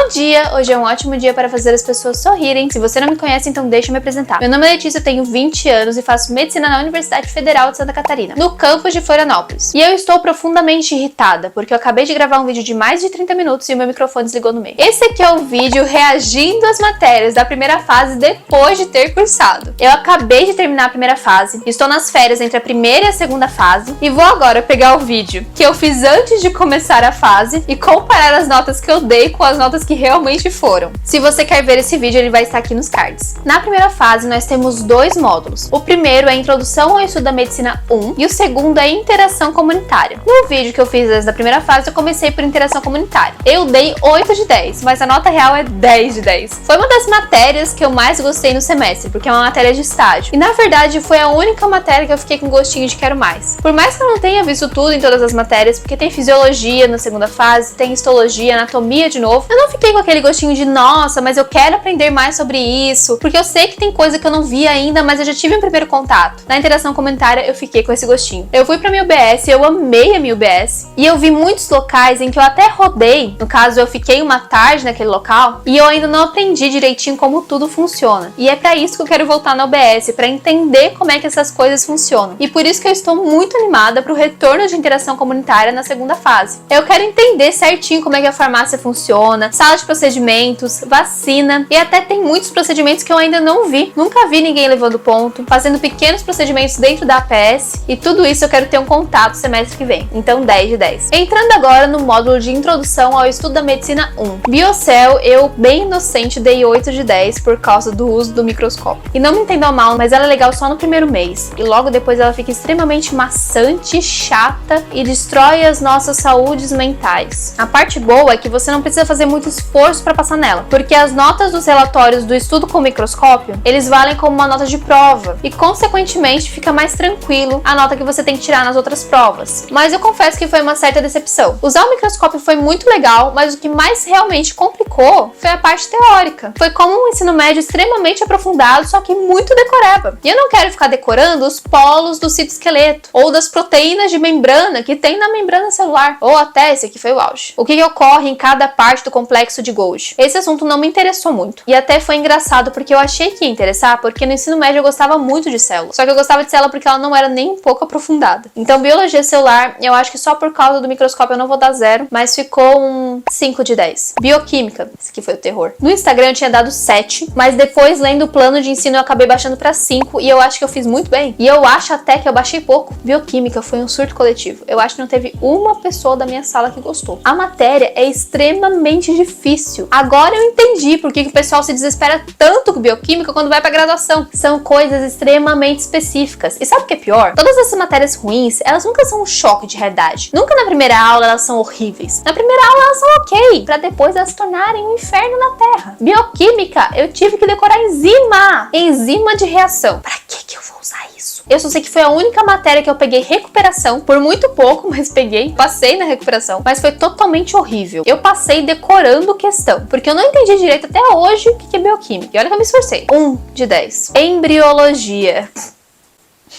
Bom dia! Hoje é um ótimo dia para fazer as pessoas sorrirem. Se você não me conhece, então deixa eu me apresentar. Meu nome é Letícia, eu tenho 20 anos e faço medicina na Universidade Federal de Santa Catarina, no campus de Florianópolis. E eu estou profundamente irritada, porque eu acabei de gravar um vídeo de mais de 30 minutos e o meu microfone desligou no meio. Esse aqui é o vídeo reagindo às matérias da primeira fase depois de ter cursado. Eu acabei de terminar a primeira fase, estou nas férias entre a primeira e a segunda fase, e vou agora pegar o vídeo que eu fiz antes de começar a fase e comparar as notas que eu dei com as notas que realmente foram. Se você quer ver esse vídeo, ele vai estar aqui nos cards. Na primeira fase, nós temos dois módulos. O primeiro é a Introdução ao Estudo da Medicina 1 e o segundo é a Interação Comunitária. No vídeo que eu fiz antes da primeira fase, eu comecei por Interação Comunitária. Eu dei 8 de 10, mas a nota real é 10 de 10. Foi uma das matérias que eu mais gostei no semestre, porque é uma matéria de estágio. E na verdade, foi a única matéria que eu fiquei com gostinho de quero mais. Por mais que eu não tenha visto tudo em todas as matérias, porque tem Fisiologia na segunda fase, tem Histologia, Anatomia de novo, eu não fiquei com aquele gostinho de nossa, mas eu quero aprender mais sobre isso, porque eu sei que tem coisa que eu não vi ainda, mas eu já tive um primeiro contato. Na interação comunitária eu fiquei com esse gostinho. Eu fui pra minha UBS, eu amei a minha UBS, e eu vi muitos locais em que eu até rodei, no caso eu fiquei uma tarde naquele local, e eu ainda não aprendi direitinho como tudo funciona. E é pra isso que eu quero voltar na UBS, pra entender como é que essas coisas funcionam. E por isso que eu estou muito animada pro retorno de interação comunitária na segunda fase. Eu quero entender certinho como é que a farmácia funciona, sala de procedimentos, vacina, e até tem muitos procedimentos que eu ainda não vi. Nunca vi ninguém levando ponto, fazendo pequenos procedimentos dentro da APS, e tudo isso eu quero ter um contato semestre que vem. Então 10 de 10. Entrando agora no módulo de Introdução ao Estudo da Medicina 1. Biocel, eu, bem inocente, dei 8 de 10 por causa do uso do microscópio. E não me entendam mal, mas ela é legal só no primeiro mês, e logo depois ela fica extremamente maçante, chata e destrói as nossas saúdes mentais. A parte boa é que você não precisa fazer muito esforço para passar nela, porque as notas dos relatórios do estudo com microscópio, eles valem como uma nota de prova, e consequentemente fica mais tranquilo a nota que você tem que tirar nas outras provas. Mas eu confesso que foi uma certa decepção. Usar o microscópio foi muito legal, mas o que mais realmente complicou foi a parte teórica. Foi como um ensino médio extremamente aprofundado, só que muito decoreba. E eu não quero ficar decorando os polos do citoesqueleto, ou das proteínas de membrana que tem na membrana celular, ou até esse aqui foi o auge. O que ocorre em cada parte do complexo de Golgi. Esse assunto não me interessou muito. E até foi engraçado porque eu achei que ia interessar, porque no ensino médio eu gostava muito de célula. Só que eu gostava de célula porque ela não era nem um pouco aprofundada. Então biologia celular, eu acho que só por causa do microscópio eu não vou dar 0, mas ficou um 5 de 10. Bioquímica, esse aqui foi o terror. No Instagram eu tinha dado 7, mas depois lendo o plano de ensino eu acabei baixando pra 5 e eu acho que eu fiz muito bem. E eu acho até que eu baixei pouco. Bioquímica foi um surto coletivo. Eu acho que não teve uma pessoa da minha sala que gostou. A matéria é extremamente difícil. Agora eu entendi por que o pessoal se desespera tanto com bioquímica quando vai pra graduação. São coisas extremamente específicas. E sabe o que é pior? Todas essas matérias ruins, elas nunca são um choque de realidade. Nunca na primeira aula elas são horríveis. Na primeira aula elas são ok, pra depois elas se tornarem um inferno na Terra. Bioquímica, eu tive que decorar enzima. Enzima de reação. Pra que eu vou usar isso? Eu só sei que foi a única matéria que eu peguei recuperação, por muito pouco, mas peguei, passei na recuperação, mas foi totalmente horrível. Eu passei decorando questão, porque eu não entendi direito até hoje o que é bioquímica. E olha que eu me esforcei. 1 de 10. Embriologia.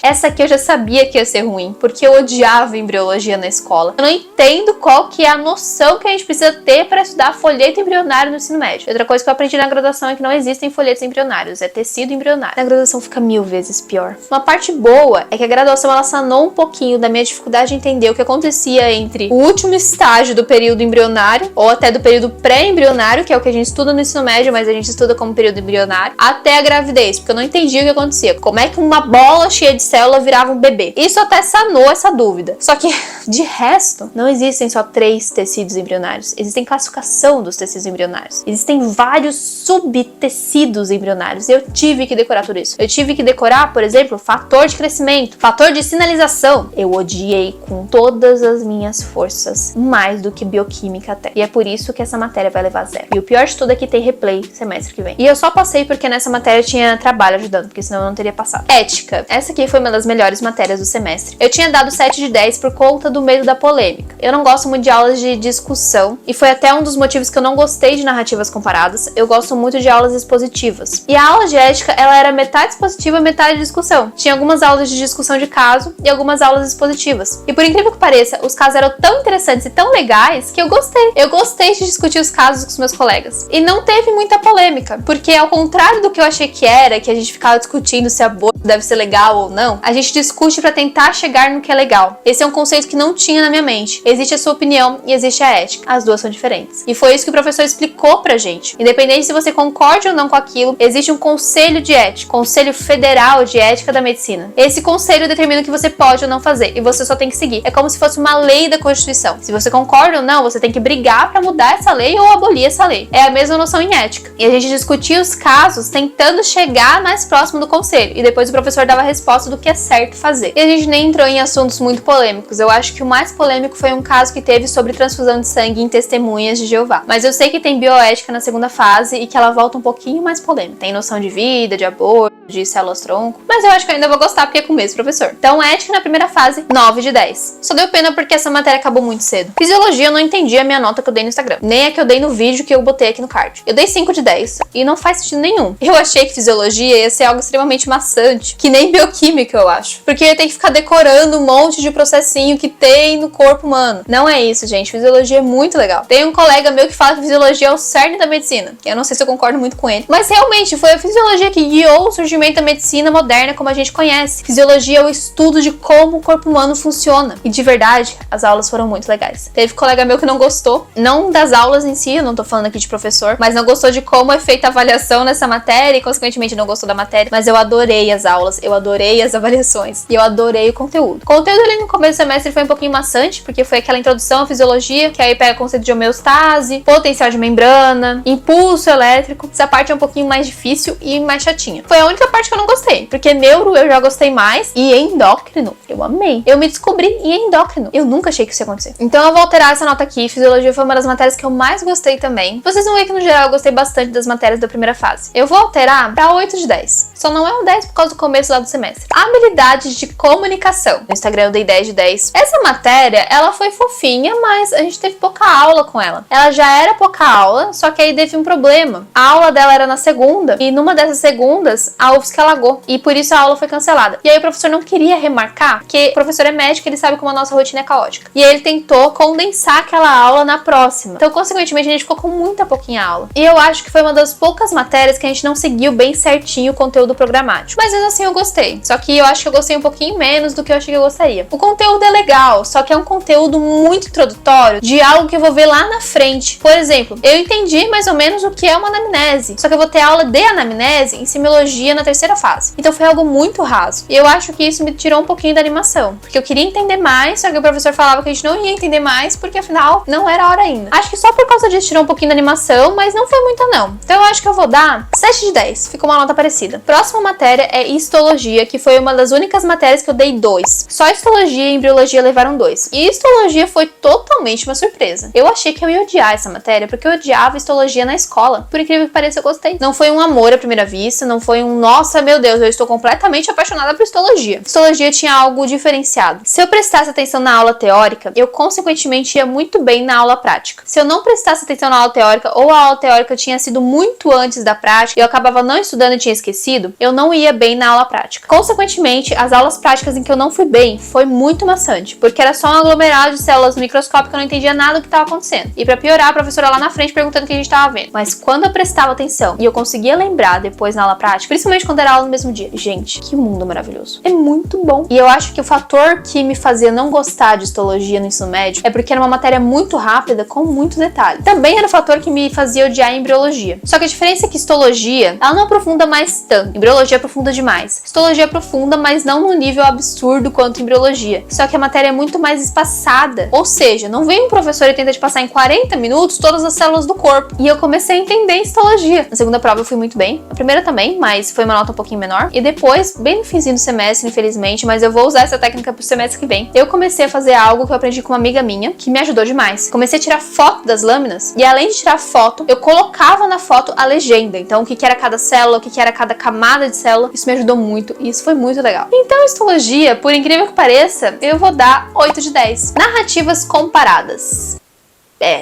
Essa aqui eu já sabia que ia ser ruim, porque eu odiava embriologia na escola. Eu não entendo qual que é a noção que a gente precisa ter para estudar folheto embrionário no ensino médio. Outra coisa que eu aprendi na graduação é que não existem folhetos embrionários, é tecido embrionário. Na graduação fica 1000 vezes pior. Uma parte boa é que a graduação ela sanou um pouquinho da minha dificuldade de entender o que acontecia entre o último estágio do período embrionário, ou até do período pré-embrionário, que é o que a gente estuda no ensino médio, mas a gente estuda como período embrionário, até a gravidez, porque eu não entendia o que acontecia. Como é que uma bola cheia de célula virava um bebê. Isso até sanou essa dúvida. Só que, de resto, não existem só 3 tecidos embrionários. Existem classificação dos tecidos embrionários. Existem vários subtecidos embrionários. Eu tive que decorar tudo isso. Eu tive que decorar, por exemplo, fator de crescimento, fator de sinalização. Eu odiei com todas as minhas forças, mais do que bioquímica até. E é por isso que essa matéria vai levar 0. E o pior de tudo é que tem replay semestre que vem. E eu só passei porque nessa matéria tinha trabalho ajudando, porque senão eu não teria passado. Ética. Essa aqui foi uma das melhores matérias do semestre. Eu tinha dado 7 de 10 por conta do medo da polêmica. Eu não gosto muito de aulas de discussão, e foi até um dos motivos que eu não gostei de narrativas comparadas. Eu gosto muito de aulas expositivas. E a aula de ética, ela era metade expositiva, metade discussão. Tinha algumas aulas de discussão de caso e algumas aulas expositivas. E por incrível que pareça, os casos eram tão interessantes e tão legais que eu gostei. Eu gostei de discutir os casos com os meus colegas. E não teve muita polêmica, porque ao contrário do que eu achei que era, que a gente ficava discutindo se aborto deve ser legal ou não, a gente discute pra tentar chegar no que é legal. Esse é um conceito que não tinha na minha mente. Existe a sua opinião e existe a ética. As duas são diferentes. E foi isso que o professor explicou pra gente. Independente se você concorde ou não com aquilo, existe um conselho de ética, Conselho Federal de Ética da Medicina. Esse conselho determina o que você pode ou não fazer, e você só tem que seguir. É como se fosse uma lei da Constituição. Se você concorda ou não, você tem que brigar pra mudar essa lei ou abolir essa lei. É a mesma noção em ética. E a gente discutia os casos tentando chegar mais próximo do conselho, e depois o professor dava a resposta do que é certo fazer. E a gente nem entrou em assuntos muito polêmicos. Eu acho que o mais polêmico foi um caso que teve sobre transfusão de sangue em testemunhas de Jeová. Mas eu sei que tem bioética na segunda fase e que ela volta um pouquinho mais polêmica. Tem noção de vida, de aborto, de células-tronco. Mas eu acho que eu ainda vou gostar porque é com o mesmo professor. Então, ética na primeira fase, 9 de 10. Só deu pena porque essa matéria acabou muito cedo. Fisiologia, eu não entendi a minha nota que eu dei no Instagram. Nem a que eu dei no vídeo que eu botei aqui no card. Eu dei 5 de 10. E não faz sentido nenhum. Eu achei que fisiologia ia ser algo extremamente maçante. Que nem bioquímica, eu acho. Porque eu ia ter que ficar decorando um monte de processinho que tem no corpo humano. Não é isso, gente. Fisiologia é muito legal. Tem um colega meu que fala que fisiologia é o cerne da medicina. Eu não sei se eu concordo muito com ele. Mas realmente, foi a fisiologia que guiou o surgimento da medicina moderna como a gente conhece. Fisiologia é o estudo de como o corpo humano funciona. E de verdade, as aulas foram muito legais. Teve colega meu que não gostou. Não das aulas em si, eu não tô falando aqui de professor. Mas não gostou de como é feita a avaliação nessa matéria e consequentemente não gostou da matéria. Mas eu adorei as aulas. Eu adorei as avaliações. E eu adorei o conteúdo. O conteúdo ali no começo do semestre foi um pouquinho maçante, porque foi aquela introdução à fisiologia, que aí pega conceito de homeostase, potencial de membrana, impulso elétrico. Essa parte é um pouquinho mais difícil e mais chatinha. Foi a única parte que eu não gostei, porque neuro eu já gostei mais e endócrino eu amei. Eu me descobri em endócrino. Eu nunca achei que isso ia acontecer. Então eu vou alterar essa nota aqui. Fisiologia foi uma das matérias que eu mais gostei também. Vocês vão ver que no geral eu gostei bastante das matérias da primeira fase. Eu vou alterar pra 8 de 10. Só não é um 10 por causa do começo lá do semestre. Habilidades de comunicação. No Instagram eu dei 10 de 10. Essa matéria, ela foi fofinha, mas a gente teve pouca aula com ela. Ela já era pouca aula, só que aí teve um problema. A aula dela era na segunda, e numa dessas segundas, a UFSC alagou. E por isso a aula foi cancelada. E aí o professor não queria remarcar, porque o professor é médico, ele sabe como a nossa rotina é caótica. E aí ele tentou condensar aquela aula na próxima. Então, consequentemente, a gente ficou com muita pouquinha aula. E eu acho que foi uma das poucas matérias que a gente não seguiu bem certinho o conteúdo programático. Mas mesmo assim eu gostei. Só que eu acho que eu gostei um pouquinho menos do que eu achei que eu gostaria. O conteúdo é legal, só que é um conteúdo muito introdutório de algo que eu vou ver lá na frente. Por exemplo, eu entendi mais ou menos o que é uma anamnese. Só que eu vou ter aula de anamnese em semiologia na terceira fase. Então foi algo muito raso. E eu acho que isso me tirou um pouquinho da animação. Porque eu queria entender mais, só que o professor falava que a gente não ia entender mais, porque afinal não era a hora ainda. Acho que só por causa disso tirou um pouquinho da animação, mas não foi muita não. Então eu acho que eu vou dar 7 de 10. Ficou uma nota parecida. Próxima matéria é histologia, que foi uma das únicas matérias que eu dei 2. Só histologia e embriologia levaram 2. E histologia foi totalmente uma surpresa. Eu achei que eu ia odiar essa matéria, porque eu odiava histologia na escola. Por incrível que pareça, eu gostei. Não foi um amor à primeira vista, não foi um nossa, meu Deus, eu estou completamente apaixonada por histologia. Histologia tinha algo diferenciado. Se eu prestasse atenção na aula teórica, eu consequentemente ia muito bem na aula prática. Se eu não prestasse atenção na aula teórica, ou a aula teórica tinha sido muito antes da prática, e eu acabava não estudando e tinha esquecido, eu não ia bem na aula prática. Consequentemente, as aulas práticas em que eu não fui bem, foi muito maçante, porque era só um aglomerado de células no microscópio que eu não entendia nada do que estava acontecendo. E pra piorar, a professora lá na frente perguntando o que a gente estava vendo. Mas quando eu prestava atenção e eu conseguia lembrar depois na aula prática, principalmente quando era aula no mesmo dia, gente, que mundo maravilhoso. É muito bom. E eu acho que o fator que me fazia não gostar de histologia no ensino médio é porque era uma matéria muito rápida, com muito detalhe. Também era o fator que me fazia odiar a embriologia. Só que a diferença é que histologia, ela não aprofunda mais tanto. Embriologia aprofunda demais. Histologia aprofunda, mas não num nível absurdo quanto embriologia. Só que a matéria é muito mais espaçada. Ou seja, não vem um professor e tenta te passar em 40 minutos todas as células do corpo. E eu comecei a entender histologia. Na segunda prova eu fui muito bem. A primeira também, mas foi uma nota um pouquinho menor. E depois, bem no finzinho do semestre, infelizmente, mas eu vou usar essa técnica pro semestre que vem, eu comecei a fazer algo que eu aprendi com uma amiga minha, que me ajudou demais. Comecei a tirar foto das lâminas, e além de tirar foto, eu colocava na foto a legenda. Então, o que era cada célula, o que era cada camada de célula. Isso me ajudou ajudou muito e isso foi muito legal. Então, histologia, por incrível que pareça, eu vou dar 8 de 10. Narrativas comparadas.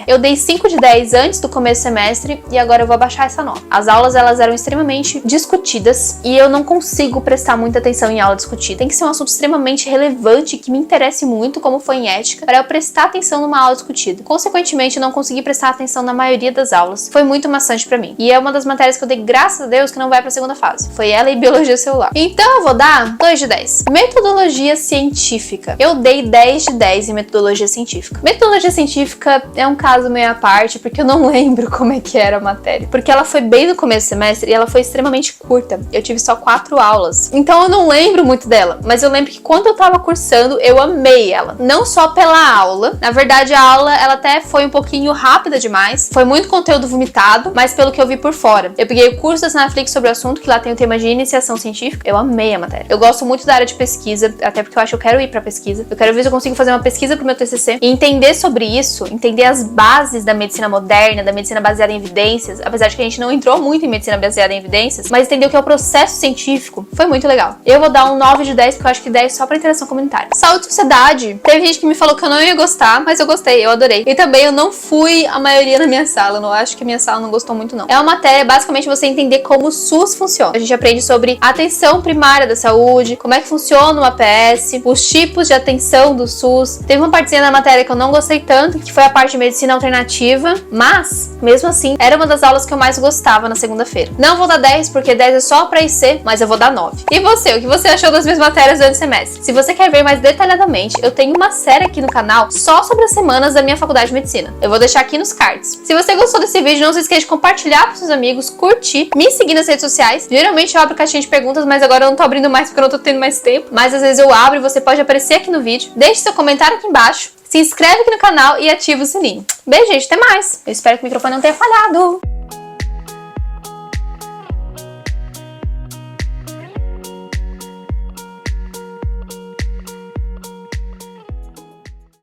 Eu dei 5 de 10 antes do começo do semestre e agora eu vou abaixar essa nota. As aulas, elas eram extremamente discutidas e eu não consigo prestar muita atenção em aula discutida. Tem que ser um assunto extremamente relevante que me interesse muito, como foi em ética, para eu prestar atenção numa aula discutida. Consequentemente, eu não consegui prestar atenção na maioria das aulas. Foi muito maçante pra mim. E é uma das matérias que eu dei, graças a Deus, que não vai pra segunda fase. Foi ela e biologia celular. Então eu vou dar 2 de 10. Metodologia científica. Eu dei 10 de 10 em metodologia científica. Metodologia científica é um caso meio à parte, porque eu não lembro como é que era a matéria. Porque ela foi bem no começo do semestre e ela foi extremamente curta. Eu tive só 4 aulas. Então eu não lembro muito dela. Mas eu lembro que quando eu tava cursando, eu amei ela. Não só pela aula. Na verdade, a aula, ela até foi um pouquinho rápida demais. Foi muito conteúdo vomitado, mas pelo que eu vi por fora. Eu peguei o curso da Netflix sobre o assunto, que lá tem o tema de iniciação científica. Eu amei a matéria. Eu gosto muito da área de pesquisa, até porque eu acho que eu quero ir pra pesquisa. Eu quero ver se eu consigo fazer uma pesquisa pro meu TCC e entender sobre isso, entender as bases da medicina moderna, da medicina baseada em evidências, apesar de que a gente não entrou muito em medicina baseada em evidências, mas entender o que é o processo científico foi muito legal. Eu vou dar um 9 de 10, porque eu acho que 10 só pra interação comunitária. Saúde e sociedade. Teve gente que me falou que eu não ia gostar, mas eu gostei, eu adorei. E também eu não fui a maioria na minha sala, eu não acho que a minha sala não gostou muito não. É uma matéria, basicamente, você entender como o SUS funciona. A gente aprende sobre a atenção primária da saúde, como é que funciona o APS, os tipos de atenção do SUS. Teve uma partezinha da matéria que eu não gostei tanto, que foi a parte de medicina alternativa, mas, mesmo assim, era uma das aulas que eu mais gostava na segunda-feira. Não vou dar 10, porque 10 é só pra IC, mas eu vou dar 9. E você, o que você achou das minhas matérias durante o semestre? Se você quer ver mais detalhadamente, eu tenho uma série aqui no canal só sobre as semanas da minha faculdade de medicina. Eu vou deixar aqui nos cards. Se você gostou desse vídeo, não se esqueça de compartilhar com seus amigos, curtir, me seguir nas redes sociais. Geralmente eu abro caixinha de perguntas, mas agora eu não tô abrindo mais porque eu não tô tendo mais tempo. Mas às vezes eu abro e você pode aparecer aqui no vídeo. Deixe seu comentário aqui embaixo. Se inscreve aqui no canal e ativa o sininho. Beijo, gente. Até mais. Eu espero que o microfone não tenha falhado.